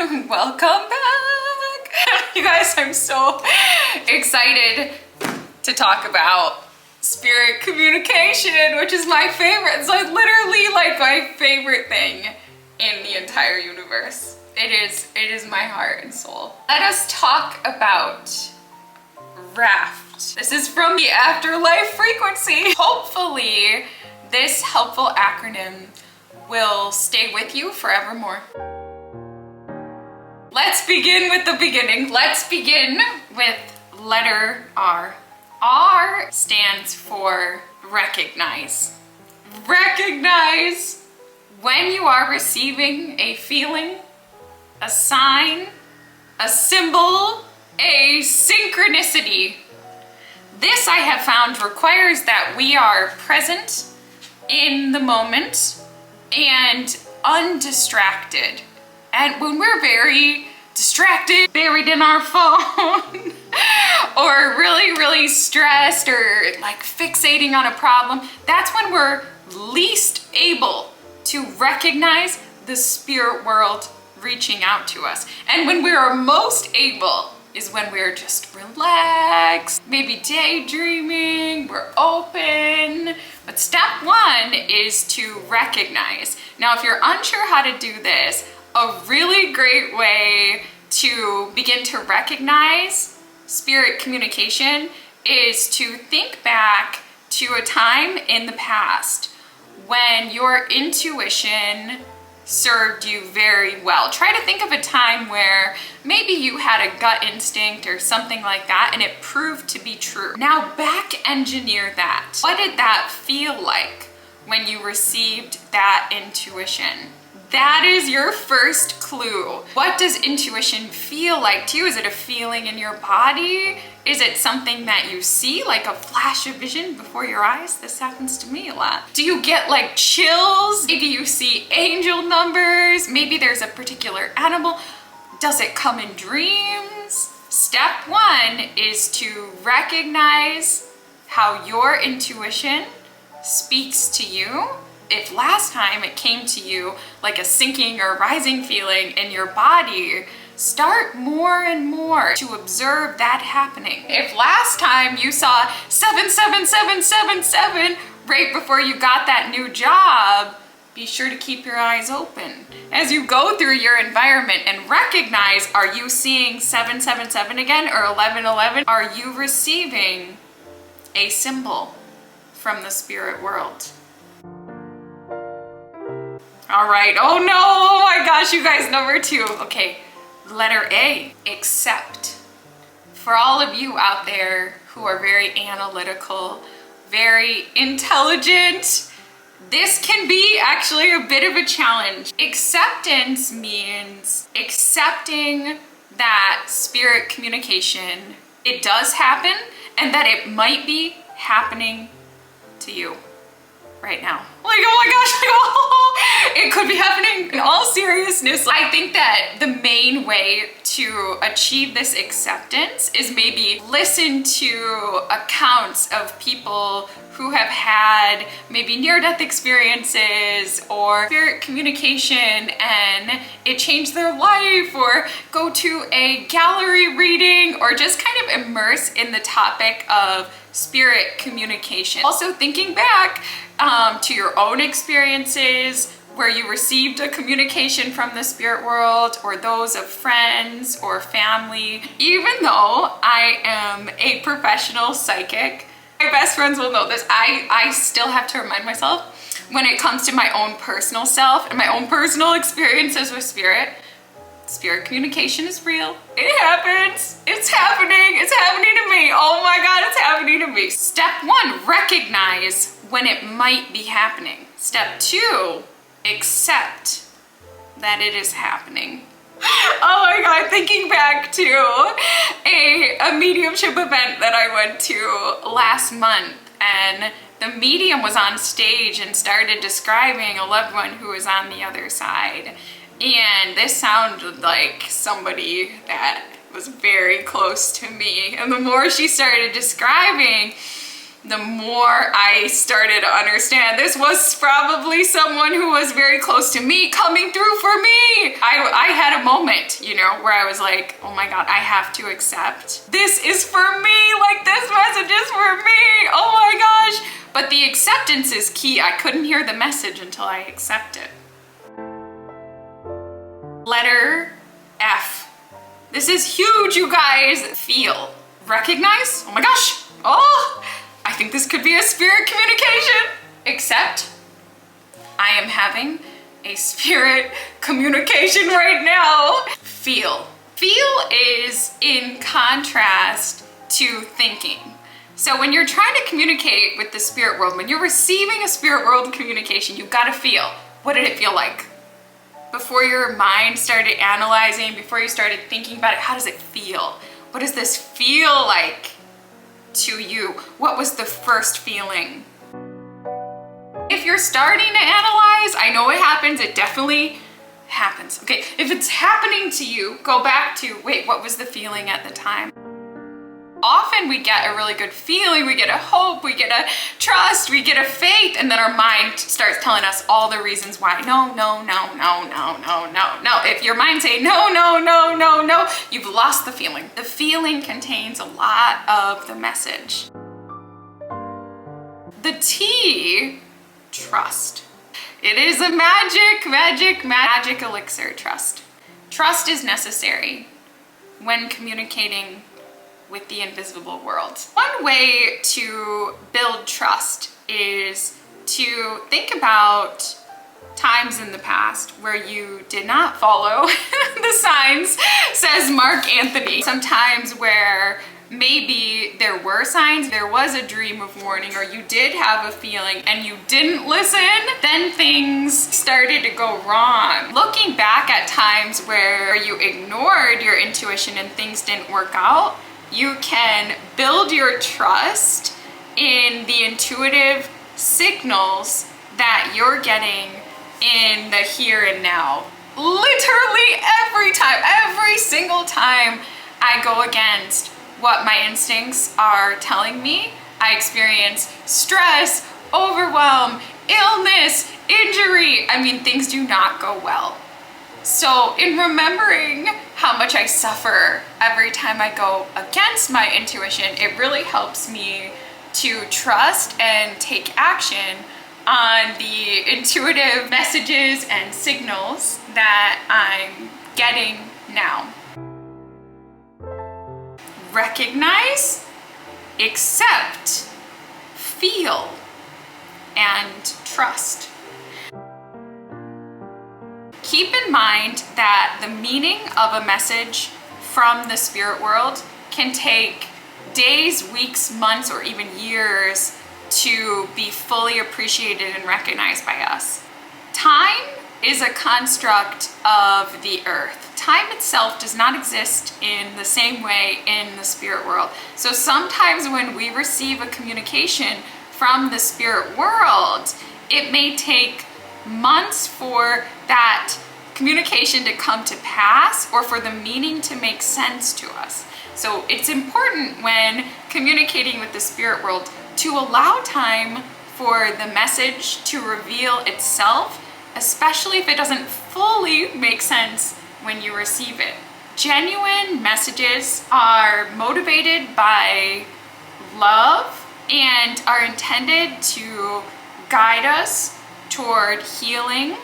Welcome back! You guys, I'm so excited to talk about spirit communication, which is my favorite. It's like literally like my favorite thing in the entire universe. It is my heart and soul. Let us talk about RAFT. This is from the Afterlife Frequency. Hopefully, this helpful acronym will stay with you forevermore. Let's begin with the beginning. Let's begin with letter R. R stands for recognize. Recognize when you are receiving a feeling, a sign, a symbol, a synchronicity. This I have found requires that we are present in the moment and undistracted. And when we're very distracted, buried in our phone, or really stressed or like fixating on a problem, that's when we're least able to recognize the spirit world reaching out to us. And when we are most able is when we're just relaxed, maybe daydreaming, we're open. But step one is to recognize. Now, if you're unsure how to do this, a really great way to begin to recognize spirit communication is to think back to a time in the past when your intuition served you very well. Try to think of a time where maybe you had a gut instinct or something like that and it proved to be true. Now back engineer that. What did that feel like when you received that intuition? That is your first clue. What does intuition feel like to you? Is it a feeling in your body? Is it something that you see, like a flash of vision before your eyes? This happens to me a lot. Do you get like chills? Maybe you see angel numbers. Maybe there's a particular animal. Does it come in dreams? Step one is to recognize how your intuition speaks to you. If last time it came to you like a sinking or rising feeling in your body, start more and more to observe that happening. If last time you saw 77777 right before you got that new job, be sure to keep your eyes open as you go through your environment and recognize, are you seeing 777 again or 1111? Are you receiving a symbol from the spirit world? All right, oh no, oh my gosh, you guys, number two. Okay, letter A, accept. For all of you out there who are very analytical, very intelligent, this can be actually a bit of a challenge. Acceptance means accepting that spirit communication, it does happen, and that it might be happening to you right now. Like, oh my gosh, like, oh, it could be happening. In all seriousness, I think that the main way to achieve this acceptance is maybe listen to accounts of people who have had maybe near-death experiences or spirit communication and it changed their life, or go to a gallery reading, or just kind of immerse in the topic of spirit communication. Also thinking back to your own experiences where you received a communication from the spirit world, or those of friends or family. Even though I am a professional psychic, my best friends will know this, I still have to remind myself when it comes to my own personal self and my own personal experiences with spirit communication is real. It happens. It's happening. It's happening to me. Oh my God, it's happening to me. Step one, recognize when it might be happening. Step two, accept that it is happening. Oh my God, thinking back to a mediumship event that I went to last month, and the medium was on stage and started describing a loved one who was on the other side. And this sounded like somebody that was very close to me. And the more she started describing, the more I started to understand this was probably someone who was very close to me coming through for me. I had a moment, you know, where I was like, oh my God, I have to accept. This is for me, like this message is for me, oh my gosh. But the acceptance is key. I couldn't hear the message until I accept it. Letter F. This is huge, you guys. Feel. Recognize? Oh my gosh. Oh, I think this could be a spirit communication. Except I am having a spirit communication right now. Feel. Feel is in contrast to thinking. So when you're trying to communicate with the spirit world, when you're receiving a spirit world communication, you've got to feel. What did it feel like? Before your mind started analyzing, before you started thinking about it, how does it feel? What does this feel like to you? What was the first feeling? If you're starting to analyze, I know it happens, it definitely happens. Okay, if it's happening to you, go back to, wait, what was the feeling at the time? Often we get a really good feeling, we get a hope, we get a trust, we get a faith, and then our mind starts telling us all the reasons why. No, no, no, no, no, no, no, no. If your mind say no, no, no, no, no, you've lost the feeling. The feeling contains a lot of the message. The T, trust. It is a magic elixir, trust. Trust is necessary when communicating with the invisible world. One way to build trust is to think about times in the past where you did not follow the signs, says Mark Anthony. Sometimes where maybe there were signs, there was a dream of warning, or you did have a feeling and you didn't listen, then things started to go wrong. Looking back at times where you ignored your intuition and things didn't work out, you can build your trust in the intuitive signals that you're getting in the here and now. Literally every single time I go against what my instincts are telling me, I experience stress, overwhelm, illness, injury. I mean, things do not go well. So in remembering how much I suffer every time I go against my intuition, it really helps me to trust and take action on the intuitive messages and signals that I'm getting now. Recognize, accept, feel, and trust. Keep in mind that the meaning of a message from the spirit world can take days, weeks, months, or even years to be fully appreciated and recognized by us. Time is a construct of the earth. Time itself does not exist in the same way in the spirit world. So sometimes when we receive a communication from the spirit world, it may take months for that communication to come to pass or for the meaning to make sense to us. So it's important when communicating with the spirit world to allow time for the message to reveal itself, especially if it doesn't fully make sense when you receive it. Genuine messages are motivated by love and are intended to guide us toward healing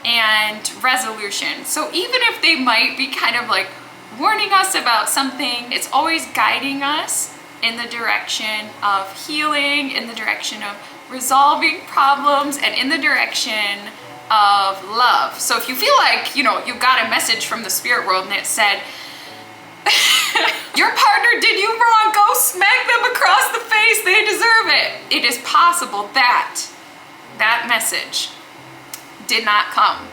and resolution. So even if they might be kind of like warning us about something, it's always guiding us in the direction of healing, in the direction of resolving problems, and in the direction of love. So if you feel like, you know, you got a message from the spirit world and it said, your partner did you wrong, go smack them across the face, they deserve it. It is possible that that message did not come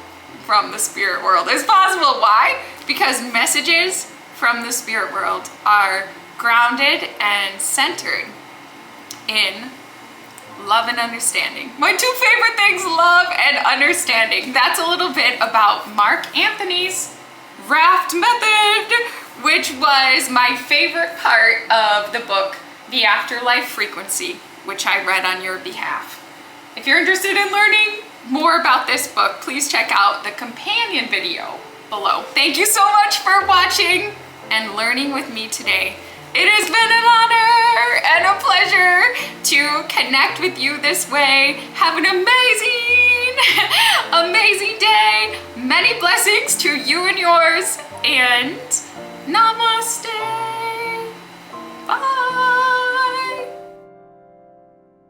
from the spirit world. It's possible. Why? Because messages from the spirit world are grounded and centered in love and understanding. My two favorite things, love and understanding. That's a little bit about Mark Anthony's RAFT method, which was my favorite part of the book, The Afterlife Frequency. which I read on your behalf. If you're interested in learning more about this book, please check out the companion video below. Thank you so much for watching and learning with me today. It has been an honor and a pleasure to connect with you this way. Have an amazing day. Many blessings to you and yours, and